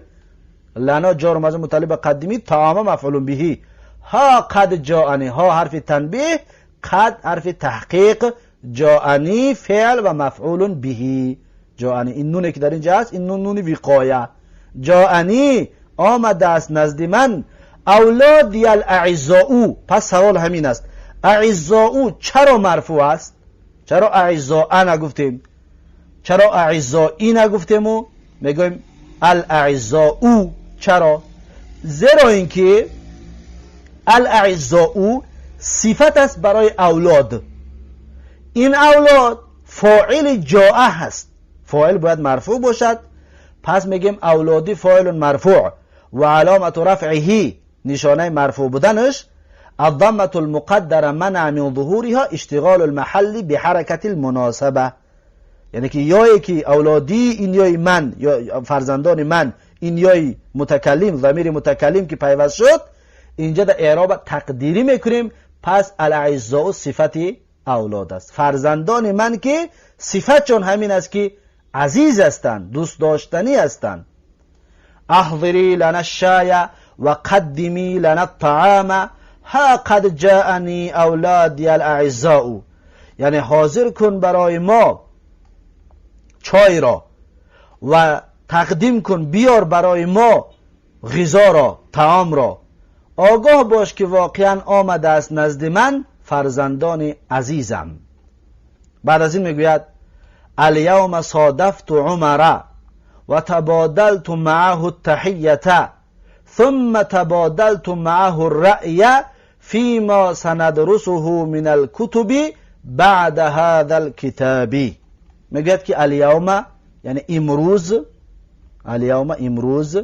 لنا جار و مجرور متعلق به قدمی، طعام مفعول به. ها قد جاءنی، ها حرف تنبیه، قد حرف تحقیق، جاءنی فعل و مفعول به. جاءنی این نونه که در اینجا هست، این نون وقایه. جاءنی آمده است نزد من اولادی الاعزاء. پس سوال همین است، اعزاء چرا مرفوع است؟ چرا اعزاء نگفتیم؟ چرا اعزائی نگفتیم؟ و میگویم الاعزاء. چرا؟ زیرا اینکه الاعزاء صفت است برای اولاد. این اولاد فاعل جاء هست، فاعل باید مرفوع باشد. پس میگیم اولادی فاعل مرفوع و علامت رفعه، نشانه مرفوع بودنش، الضمه المقدره منع من ظهورها اشتغال المحل بحرکت المناسبه. یعنی که یایی که اولادی، این یای من، یا فرزندان من، این یای متکلم، ضمیر متکلم که پیوست شد، اینجا در اعراب تقدیری میکنیم. پس الاعزاء صفت اولاد است، فرزندان من که صفت چون همین است که عزیز هستند، دوست داشتنی هستند. احضری لنا الشای و قدمی لنا الطعام ها قد جاءنی اولادی الاعزاء، یعنی حاضر کن برای ما چای را و تقدیم کن، بیار برای ما غذا را، طعام را. آگاه باش که واقعا آمده است نزد من فرزندان عزیزم. بعد از این میگوید الیوم صادفت عمر و تبادلت معه التحیه ثم تبادلت معه الرأی فيما سندرسه من الكتب بعد هذا الكتاب. میگوید که الیوم یعنی امروز، الیوم امروز،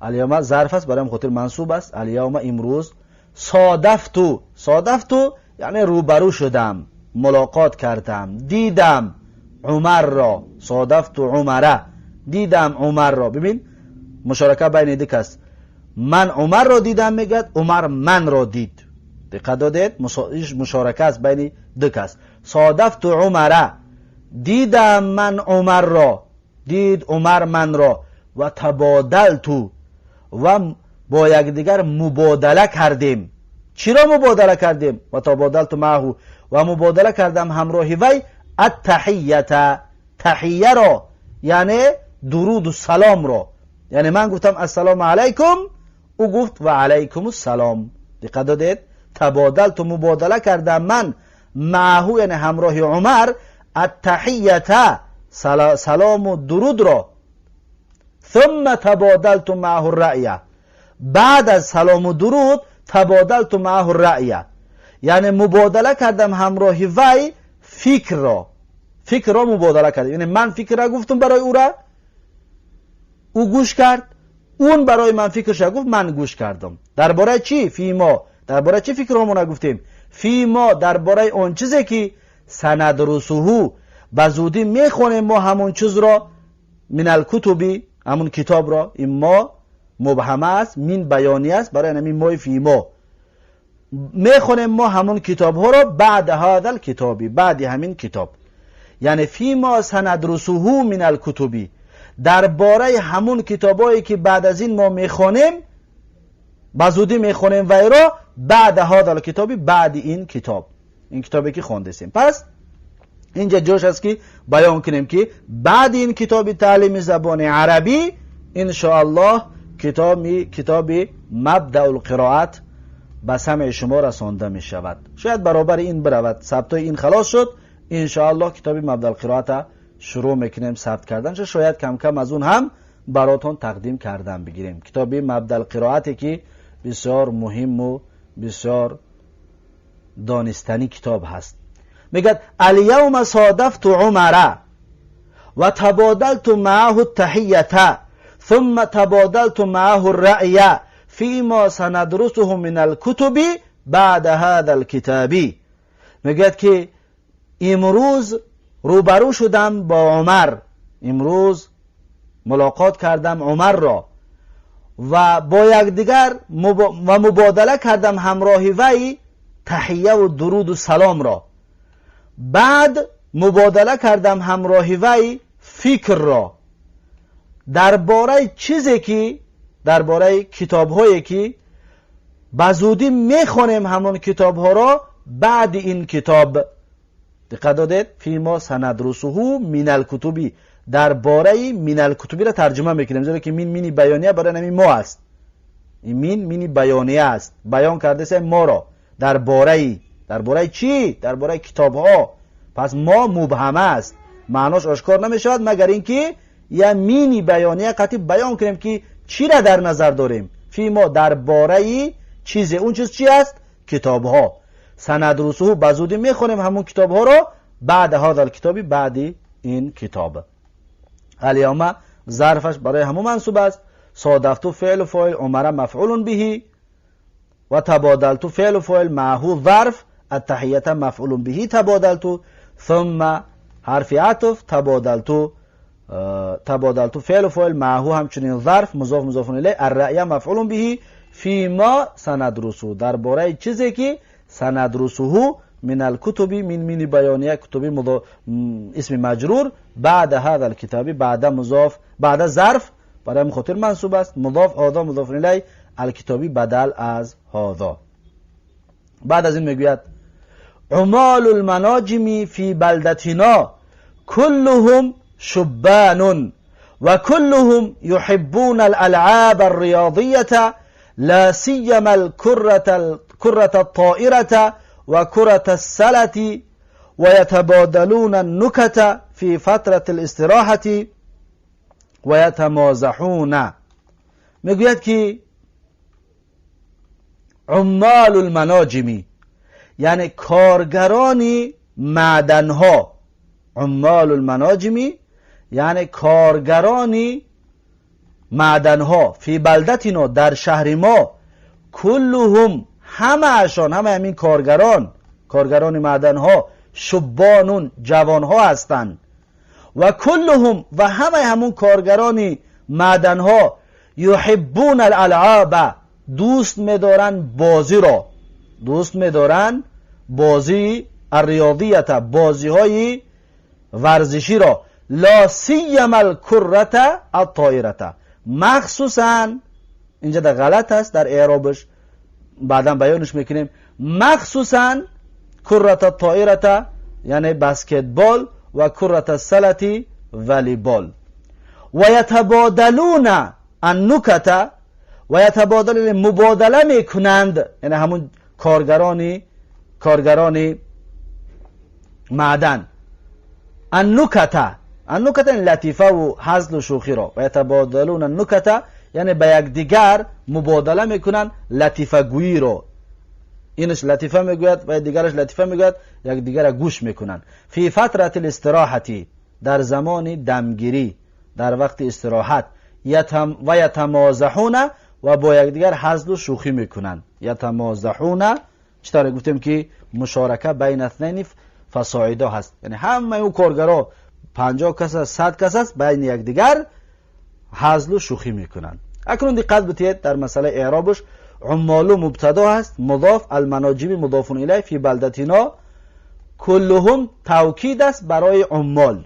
الیوم ظرف است برای خاطر منصوب است. الیوم امروز، صادفتو، صادفتو یعنی روبرو شدم، ملاقات کردم، دیدم عمر را. صادفتو عمره، دیدم عمر را. ببین مشارکه بین دک است، من عمر را دیدم، میگد عمر من را دید. دقت دادید؟ مشارکه است بین دک است. صادفتو عمره، دیدم من عمر را، دید عمر من را. و تبادلتو، و با یکدیگر مبادله کردیم. چی را مبادله کردیم؟ و تبادلتو معه، و مبادله کردم همراهی وی التحیه، تحیه را یعنی درود و سلام را. یعنی من گفتم السلام علیکم، او گفت و علیکم السلام. دقت دادید؟ تبادلتو مبادله کردم من معه یعنی همراه عمر التحیه، سلام و درود را. ثم تبادلت معه الرأی، بعد از سلام و درود تبادلت معه الرأی یعنی مبادله کردم همراه وی فکر را. فکر را مبادله کردم، یعنی من فکر را گفتم برای او را، او گوش کرد، اون برای من فکرش را گفت، من گوش کردم. درباره چی؟ فیما، درباره چی فکر را گفتیم؟ فیما درباره اون چیزی که سندرسه بزودی میخونیم ما همون چیز را، من الکتبی همون کتاب را. اما مبهم است، مین بیانی است، برای همین ما فی ما میخونیم ما همون کتاب ها رو بعد هذا الکتابی، بعد همین کتاب، یعنی فی ما سندرسه من الکتبی، درباره همون کتابایی که بعد از این ما میخونیم، بزودی میخونیم وی را بعد هذا الکتابی، بعد این کتاب، این کتابی که خوندیم. پس اینجا جوش است که بیان کنیم که بعد این کتاب تعلیم زبان عربی ان شاء الله کتاب مبدأ القراءت به سمع شما رسانده می شود. شاید برابر این برود، ثبتای این خلاص شد، ان شاء الله کتاب مبدأ القراءت شروع میکنیم ثبت کردن، شاید کم کم از اون هم براتون تقدیم کردن بگیریم. کتاب مبدأ القراءتی که بسیار مهم و بسیار دانستنی کتاب هست. میگه الیوم صادفت عمر و تبادلت معه التحیه ثم تبادلت معه الرأی فيما سندرسه من الكتب بعد هذا الكتاب. میگه که امروز روبرو شدم با عمر، امروز ملاقات کردم عمر را و با یکدیگر و مبادله کردم همراهی وی تحیه و درود و سلام را، بعد مبادله کردم همراهی وی فکر را درباره چیزی که درباره کتاب هایی که بزودی میخونیم همون کتاب ها را بعد این کتاب. دقت دادید؟ فیما سندرسه من الکتبی، درباره من الکتبی را ترجمه میکنیم، زیرا که مینی بیانیه برای نمی ما است، این مینی بیانیه است، بیان کرده سه ما را درباره چی؟ درباره کتاب ها. پس ما مبهمه است، معناش آشکار نمیشود مگر اینکه یا مینی بیانیه قطعی بیان کنیم که چی را در نظر داریم. فی ما درباره چیز، اون چیز چی است؟ کتاب ها. سندرسه بزودی میخونیم همون کتاب ها رو بعد هذا الکتابی، بعد این کتاب. الیوم ظرفش برای همون منصوب است، صادفت فعل و فاعل، عمر مفعول به و تبادلت فعل و فاعل معه ظرف، التحیه مفعول به تبادلت، ثم حرف عطف تبادلت فعل و فاعل معه همچنین ظرف مضاف مضاف الیه، الرأی مفعول به فیما سندرسه، درباره چیزی که سندرسه من الکتب، من بیانیه کتبی اسم مجرور، بعد هذا الکتابی، بعد مضاف، بعد ظرف برای مخاطر منصوب است، مضاف هذا مضاف الیه، الکتابی بدل از هذا. بعد از این میگوید عمال المناجم فی بلدتنا كلهم شبان و كلهم يحبون الالعاب الرياضيه لا سيما الكرة الطائرة وكرة السلة ويتبادلون النكت في فترة الاستراحة ويتمازحون. میگوید که عمال المناجم یعنی کارگران معدنها، عمال المناجم یعنی کارگران معدنها، فی بلدتنا در شهر ما، کلهم همه همین کارگران معدنها، شبانون جوانها هستند، و کلهم و همون کارگران معدنها، یحبون الالعاب دوست می‌دارن بازی را، دوست می‌دارن بازی الریاضیت، بازی های ورزشی را، لا سیما الکرة الطائرة، مخصوصا اینجا در غلط است در اعرابش، بعدا بیانش میکنیم، مخصوصا کرة الطائرة یعنی بسکتبال و کرة السلة والیبال، و یتبادلون النکت و یتبادلون مبادله میکنند، یعنی همون کارگران معدن، النکت لطیفه و هزل و شوخی را، و یتبادلون النکت یعنی به یک دیگر مبادله میکنن لطیفه گویی را، اینش لطیفه میگوید و دیگرش لطیفه میگوید، یک دیگر را گوش میکنن. فی فترة الاستراحتی در زمان دمگیری، در وقت استراحت، و یتمازحون و با یک دیگر هزل و شوخی میکنن. یتمازحون چطور گفتیم که مشارکه بین اثنین فصاعدا هست، یعنی همه اون کارگرها 50 کس است 100 کس است، بین یک دیگر هزل و شوخی میکنن. اکنون دقت بتید در مسئله اعرابش عمال مبتدا هست، مضاف، المناجم مضاف الیه فی بلدتنا کلهم توکید است برای عمال.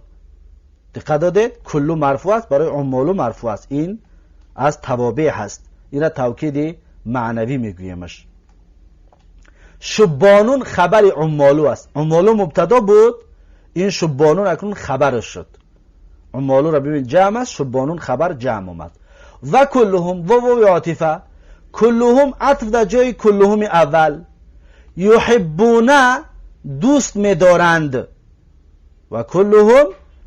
دقت دادید کلو مرفوع است، برای عمال مرفوع است، این از توابع هست، این را توکید معنوی میگویمش. شبانون خبر عمالو است، عمالو مبتدا بود، این شبانون اکنون خبرش شد. عمالو را ببین جمع است، شبانون خبر جمع اومد. و کلهم و عاطفه، کلهم عطف در جای کلهم اول. یحبونه دوست می‌دارند و کلهم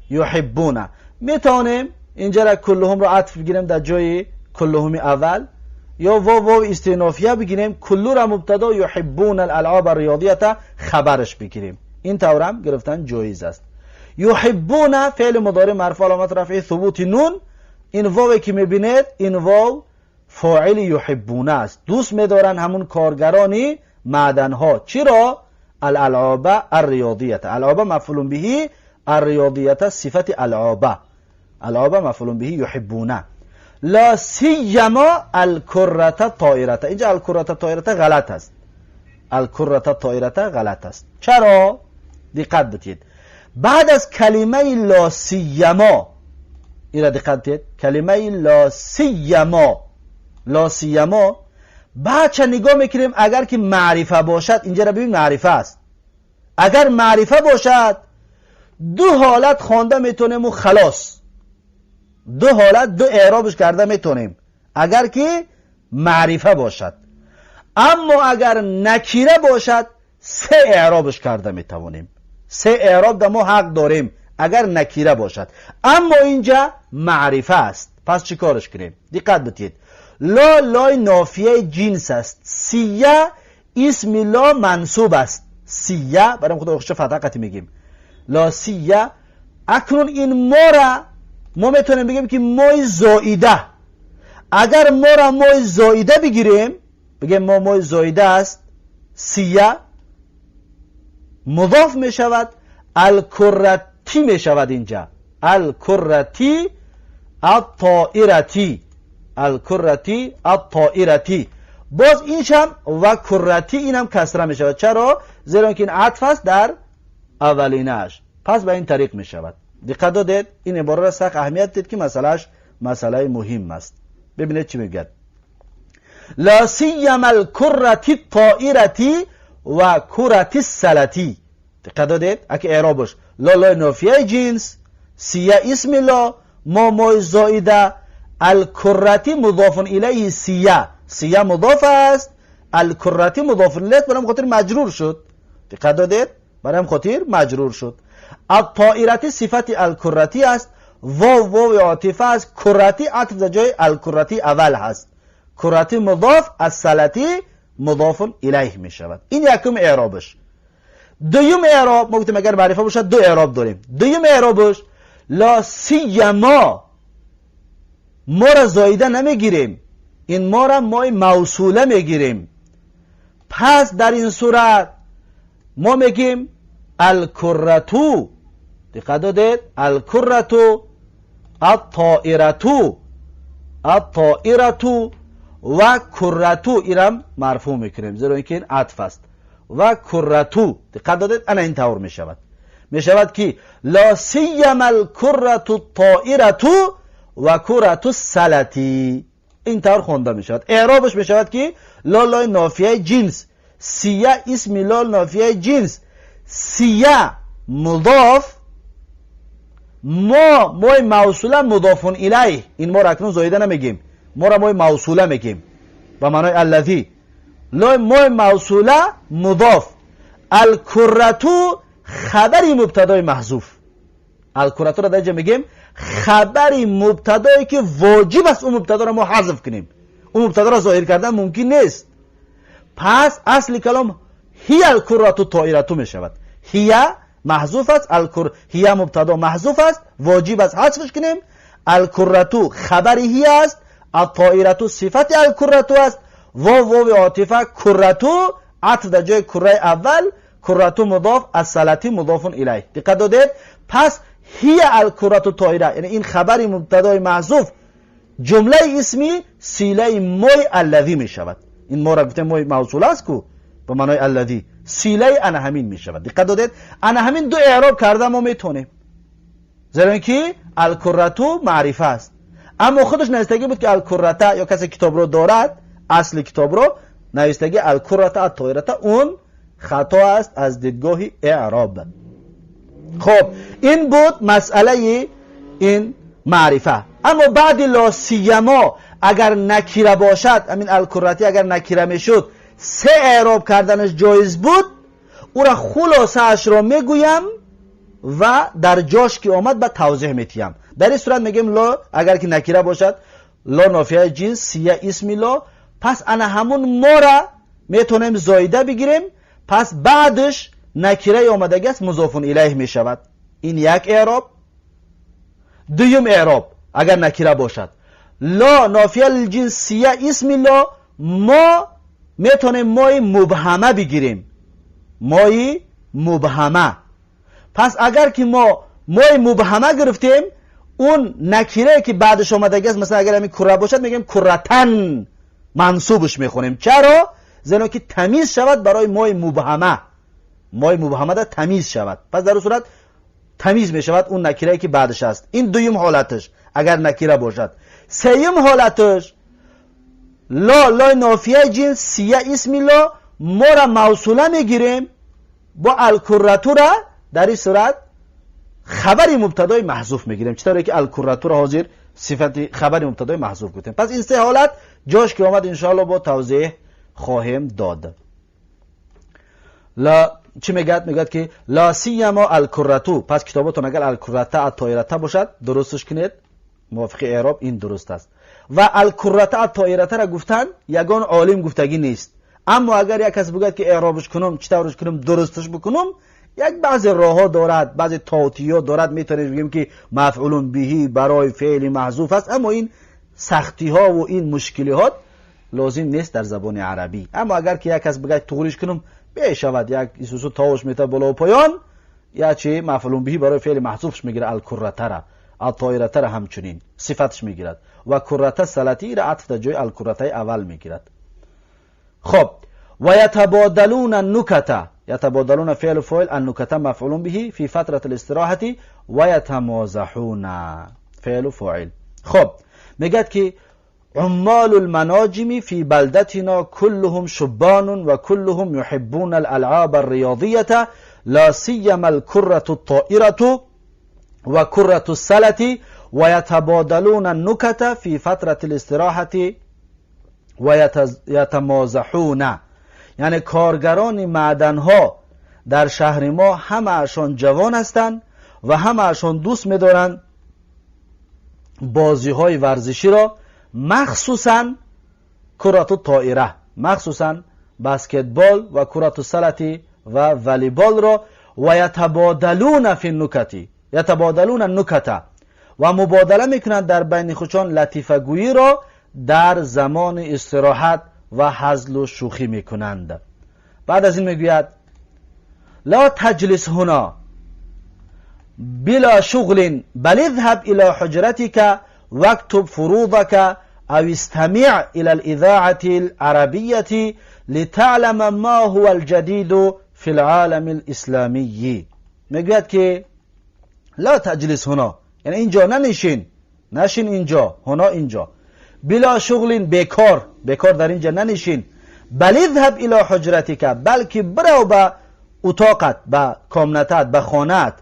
یحبونه، میتونیم اینجا را کلهم را عطف بگیریم در جای کلهم اول، یا واو استئنافیه بگیریم، کلو را مبتدا، یحبون الالعاب الریاضیه خبرش بگیریم. این طورم گرفتن جایز است. یحبون فعل مضارع مرفوع علامت رفع ثبوت نون، این واو که میبینید این واو فاعل یحبون است، دوست می‌دارن همون کارگرانی معدن‌ها. چرا؟ الالعاب الریاضیه، الالعاب مفعول به، الریاضیه صفت العابه، العابه مفعول به یحبون. لا سیما الکره طائره، اینجا الکره طائره غلط است، الکره طائره غلط است. چرا؟ دقت بتید بعد از کلمه لا سیما، این را دقت بتید کلمه لا سیما، لا سیما بعد چه نگاه میکنیم اگر که معرفه باشد، اینجا را ببین معرفه است، اگر معرفه باشد دو حالت خوانده میتونیم و خلاص، دو حالت دو اعرابش کرده میتونیم اگر که معرفه باشد. اما اگر نکیره باشد سه اعرابش کرده میتوانیم، سه اعراب در ما حق داریم اگر نکیره باشد. اما اینجا معرفه است، پس چی کارش کنیم؟ دقت بتید لا لای نافیه جنس است، سیه اسم لا منصوب است، سیه برای خود اخش فتحقتی میگیم لا سیه. اکنون این ما را ما میتونیم بگیم که مای زائیده، اگر ما را مای زائیده بگیریم بگیم ما مای زائیده است، سیه مضاف می شود، الکرتی می شود، اینجا الکرتی الطائرتی، الکرتی الطائرتی، باز اینش هم و کرتی این هم کسره می شود. چرا؟ زیرا که این عطف است در اولینش، پس به این طریق می شود. دقت دادید این عباره را سخت اهمیت دید که مسئلهش مسئله مهم است. ببینید چی میگه لا سیما الکرتی الطائرتی و کرتی السلتی. دقت دادید اگه اعرابش لا لا نافیه جنس، سیه اسم لا، ما زائده، الکرتی مضاف الیه، سیه مضاف است، الکرتی مضاف الیه برام خاطر مجرور شد. دقت دادید برام خاطر مجرور شد. الطائرتی صفت الکرتی است، واو عاطفه است، کرتی عطف در جای الکرتی اول هست، کرتی مضاف، السلتی مضاف الیه می شود. این یکم اعرابش. دویم اعراب ما گفتیم اگر معرفه باشد دو اعراب داریم. دویم اعرابش لا سیما، ما را زایده نمیگیریم، این ما را مای موصوله میگیریم. پس در این صورت ما میگیم الکرتو، دقت دادید الکرتو الطائرتو، الطائرتو و کرتو ایرم مرفوع میکنیم زیرا اینکه این عطف است، و کرتو. دقت دادید انا این طور میشود، میشود که لا سیما الکرتو الطائرتو و کرتو السلتی، این طور خونده میشود. اعرابش میشود که لا لا نافیه جنس، سیه اسم لا نافیه جنس، سیه مضاف، ما مای موصوله مضاف الیه، این ما را اکنون زایده نمیگیم، ما را مای موصوله میگیم با معنای الذی، لا مای موصوله مضاف، الکرتو خبری مبتدای محذوف، الکرتو را در اینجا میگیم خبری مبتدایی که واجب است اون مبتدا را ما حذف کنیم، اون مبتدا را ظاهر کردن ممکن نیست. پس اصل کلام هی الکرتو طائرتو میشود، هی محذوف است، هی مبتدا محذوف است، واجب است حذفش کنیم. الکرتو خبری هی است، الطائرتو صفت الکرتو است، واو عاطفه کرتو عطف در جای کره اول، کرتو مضاف، السلتی مضاف الیه. دقت دادید؟ پس هی الکرتو طائره، یعنی این خبری مبتدای محذوف جمله اسمی سیله مای الذی می شود. این ما را گفتیم مای موصول است کو به معنای الذی، سیله انا همین می شود. دقت دادید؟ انا همین دو اعراب کرده ما میتونیم، زیرا اینکه الکرتو معرفه است، اما خودش نوشتگی بود که الکرته، یا کسی کتاب رو دارد اصل کتاب رو نوشتگی الکرته الطایرته، اون خطا است از دیدگاه اعراب. خب این بود مسئله این معرفه. اما بعد لا سیما اگر نکیره باشد، همین الکرتی اگر نکیره میشد، سه اعراب کردنش جایز بود. او را خلاصه اش را میگویم و در جاش که آمد به توضیح میتیم. در این صورت میگیم لا اگر که نکیره باشد، لا نافیه جنس، سیه اسم لا، پس انا همون ما را میتونیم زایده بگیریم، پس بعدش نکیره آمدگی است مضاف الیه میشود. این یک اعراب. دویم اعراب اگر نکیره باشد، لا نافیه للجنس سیه اسم لا، ما میتونیم مای مبهمه بگیریم، مای مبهمه. پس اگر که ما مای مبهمه گرفتیم، اون نکیره که بعدش آمدگی است، مثلا اگر همین کره باشد میگیم کرتن، منصوبش میخونیم. چرا؟ زیرا که تمیز شود برای مای مبهمه، مای مبهمه دا تمیز شود، پس در اون صورت تمیز میشود اون نکیره که بعدش است. این دویم حالتش اگر نکیره باشد. سوم حالتش لا نافیه جنس سیه اسم لا، ما را موصوله میگیریم با الکرتو را، در این صورت خبر مبتدای محذوف میگیریم، چطوری که الکرتو را حاضر صفت خبر مبتدای محذوف گفتیم. پس این سه حالت جاش که آمد انشاءالله با توضیح خواهیم داد. لا چی میگد؟ میگد که لا سیما الکرتو. پس کتابتون اگر الکرته الطایرته باشد درستش کنید، موافق اعراب این درست است. و الکرته الطایرته را گفتن یگان عالم گفتگی نیست، اما اگر یک کس بگوید که اعرابش کنم چطورش کنم درستش بکنم، یک بعضی راه ها دارد، بعضی توطیه دارد، میتونیم بگیم که مفعول به برای فعل محذوف است، اما این سختی ها و این مشکلات لازم نیست در زبان عربی. اما اگر که یک کس بگوید طوریش کنم بشود یک اسوسو تاوش میته بالا و پایان، یا چه مفعول به برای فعل محذوفش میگیره، الکرته را الطایرته را همچنین صفتش میگیرد و کرته صلتی را عطف در جای الکرته اول میگیرد. خب و یتبادلون النکته، یتبادلون فعل فاعل، النکته مفعول به فی فتره الاستراحه و یتمازحون فعل فاعل. خب میگد که عمال المناجم فی بلدتنا كلهم شبان و كلهم يحبون الالعاب الرياضيه لا سيما الكره الطائره و كره السله و یتبادلون النکته فی فتره الاستراحه و یتمازحون. یعنی کارگران معدنها در شهر ما همه اشان جوان هستند و همه اشان دوست می‌دارند بازی های ورزشی را، مخصوصاً کرة الطائره، مخصوصاً بسکتبال و کرة السله و والیبال را. و یتبادلون فی النکته، یتبادلون النکته، و مبادله میکنند در بین خودشان لطیفه گویی را در زمان استراحت و هزل و شوخی میکنند. بعد از این میگوید لا تجلس هنا بلا شغل بل اذهب الى حجرتك واكتب فروضك او استمع الى الاذاعه العربيه لتعلم ما هو الجديد في العالم الاسلامي. میگوید که لا تجلس هنا، یعنی اینجا ننشین، نشین اینجا، هنا اینجا، بلا شغل بیکار، بیکار در اینجا ننشین، بل اذهب الى حجرتك، بلکه برو به اتاقت، به کامنتت، به خانت،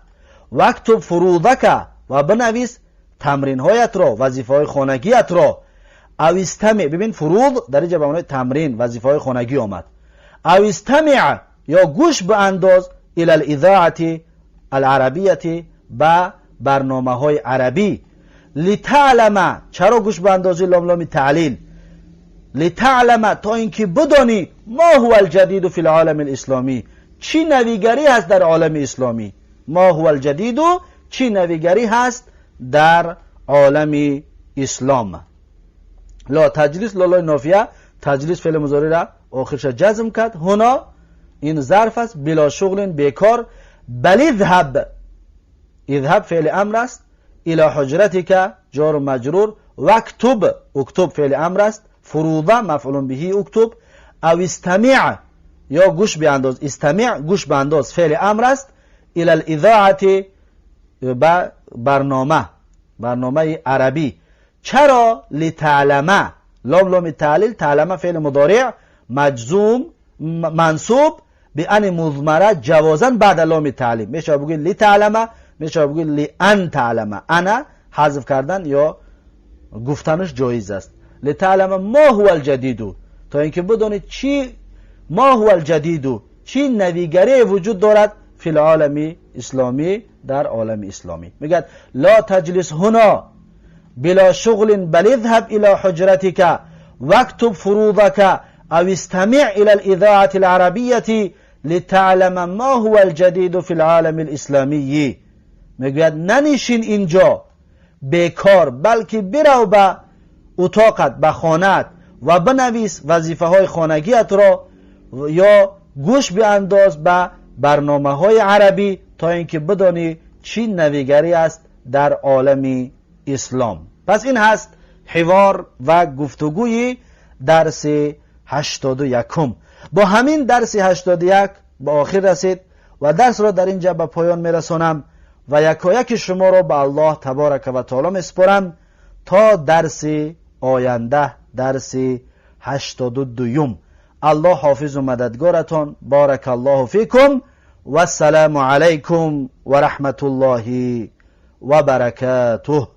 واکتب فروضک، و بنویس تمرین هایت را، وظیفه های خانگیت را، او استمع، ببین فروض در اینجا به معنای تمرین وظیفه های خانگی آمد، او استمع یا گوش به انداز الى الاذاعه العربیه، به برنامه های عربی، لتعلم، چرا گوش به اندازی لام تعلیل، لتعلم تا اینکه بدانی ما هو الجدید فی العالم الاسلامی، چی نویگری هست در عالم اسلامی، ما هو الجدید، چی نویگری هست در عالم اسلام. لا تجلس، لا نافیه، تجلس فعل مضارع را آخرش جزم کرد، هنا این ظرف است، بلا شغل بیکار، بل اذهب، اذهب فعل امر است، الى حجرتک جار و مجرور، وکتب، اکتب فعل امر است، فروضه مفعول به اکتب، او استمع یا گوش بیانداز، استمع گوش بیانداز فعل امر است، الی الاذاعه با برنامه عربی. چرا؟ لتعلمه، لام تعلیل، تعلمه فعل مضارع مجزوم منصوب به ان مضمره جوازا بعد لام تعلیم. میشه بگید لتعلمه، میشه بگید لان تعلمه، انا حذف کردن یا گفتنش جایز است. لتعلمه ما هو الجدید، تا اینکه بدونید چی ما هو الجدید، چی نویگری وجود دارد فی العالم اسلامی، در عالم اسلامی. میگه لا تجلس هنا بلا شغل بل اذهب الى حجرتك واكتب فروضك او استمع الى الاذاعه العربيه لتعلم ما هو الجدید فی العالم الاسلامی. میگه ننشین اینجا بیکار، بلکه برو به اتاقت، به خانه‌ات و بنویس وظیفه های خانگیت را یا گوش بیانداز به برنامه های عربی تا اینکه بدانی چی نویگری است در عالم اسلام. پس این هست حوار و گفتگوی درس 81. با همین درس 81 به آخر رسید و درس را در اینجا به پایان میرسانم و یکایک شما را به الله تبارک و تعالی میسپارم تا درس آینده، درس 82. الله حافظ و مددگارتان. بارک الله فیکم و السلام علیکم و رحمت الله و برکاته.